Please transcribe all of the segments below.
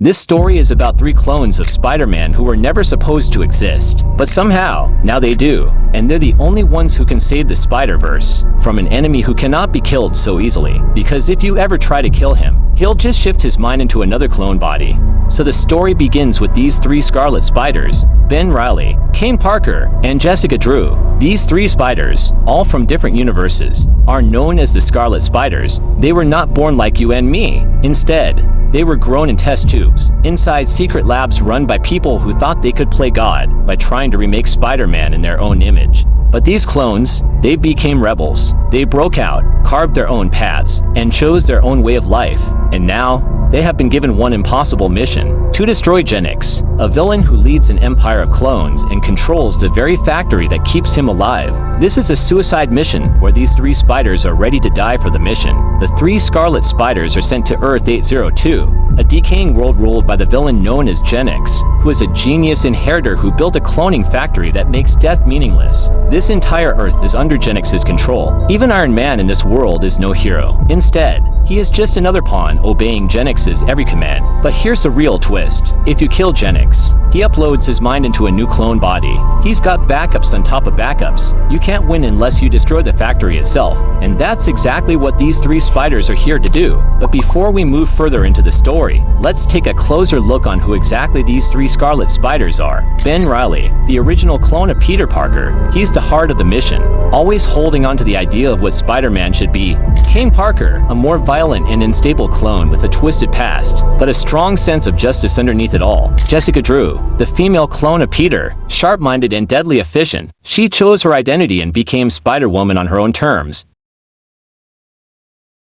This story is about 3 clones of Spider-Man who were never supposed to exist, but somehow, now they do, and they're the only ones who can save the Spider-Verse from an enemy who cannot be killed so easily, because if you ever try to kill him, he'll just shift his mind into another clone body. So the story begins with these 3 Scarlet Spiders, Ben Reilly, Kaine Parker, and Jessica Drew. These 3 spiders, all from different universes, are known as the Scarlet Spiders. They were not born like you and me. Instead, they were grown in test tubes, inside secret labs run by people who thought they could play God by trying to remake Spider-Man in their own image. But these clones, they became rebels. They broke out, carved their own paths, and chose their own way of life. And now, they have been given one impossible mission: to destroy Genix, a villain who leads an empire of clones and controls the very factory that keeps him alive. This is a suicide mission where these 3 spiders are ready to die for the mission. The 3 Scarlet Spiders are sent to Earth 802, a decaying world ruled by the villain known as Genix, who is a genius inheritor who built a cloning factory that makes death meaningless. This entire Earth is under Genix's control. Even Iron Man in this world is no hero. Instead, he is just another pawn obeying Genix's every command. But here's the real twist. If you kill Genix, he uploads his mind into a new clone body. He's got backups on top of backups. You can't win unless you destroy the factory itself. And that's exactly what these 3 spiders are here to do. But before we move further into the story, let's take a closer look on who exactly these 3 Scarlet Spiders are. Ben Reilly, the original clone of Peter Parker. He's the heart of the mission, always holding on to the idea of what Spider-Man should be. Kaine Parker, a more violent and unstable clone with a twisted past, but a strong sense of justice underneath it all. Jessica Drew, the female clone of Peter, sharp-minded and deadly efficient. She chose her identity and became Spider-Woman on her own terms.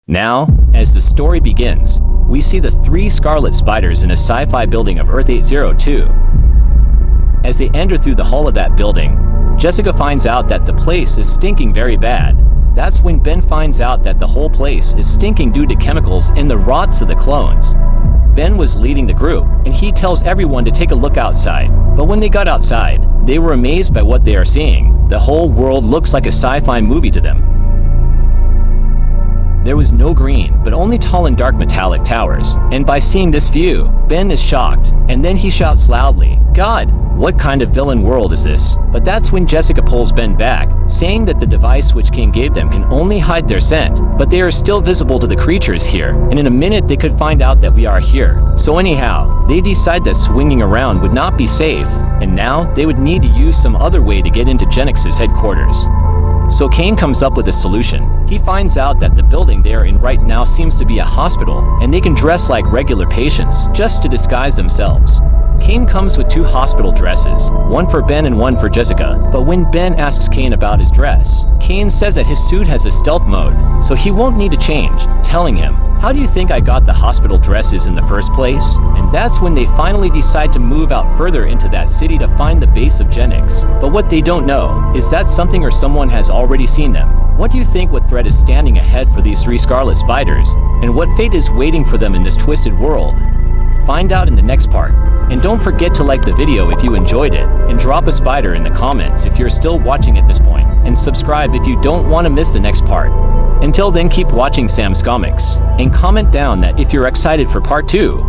Now, as the story begins, we see the 3 Scarlet Spiders in a sci-fi building of Earth 802. As they enter through the hall of that building, Jessica finds out that the place is stinking very bad. That's when Ben finds out that the whole place is stinking due to chemicals in the rots of the clones. Ben was leading the group, and he tells everyone to take a look outside. But when they got outside, they were amazed by what they are seeing. The whole world looks like a sci-fi movie to them. There was no green, but only tall and dark metallic towers. And by seeing this view, Ben is shocked, and then he shouts loudly, "God, what kind of villain world is this?" But that's when Jessica pulls Ben back, saying that the device which Kaine gave them can only hide their scent, but they are still visible to the creatures here, and in a minute they could find out that we are here. So anyhow, they decide that swinging around would not be safe, and now they would need to use some other way to get into Genix's headquarters. So Kaine comes up with a solution. He finds out that the building they are in right now seems to be a hospital, and they can dress like regular patients just to disguise themselves. Kaine comes with 2 hospital dresses, one for Ben and one for Jessica. But when Ben asks Kaine about his dress, Kaine says that his suit has a stealth mode, so he won't need to change, telling him, "How do you think I got the hospital dresses in the first place?" And that's when they finally decide to move out further into that city to find the base of Genix. But what they don't know is that something or someone has already seen them. What do you think what threat is standing ahead for these 3 Scarlet Spiders? And what fate is waiting for them in this twisted world? Find out in the next part. And don't forget to like the video if you enjoyed it, and drop a spider in the comments if you're still watching at this point, and subscribe if you don't want to miss the next part. Until then, keep watching SamsComics, and comment down that if you're excited for part 2.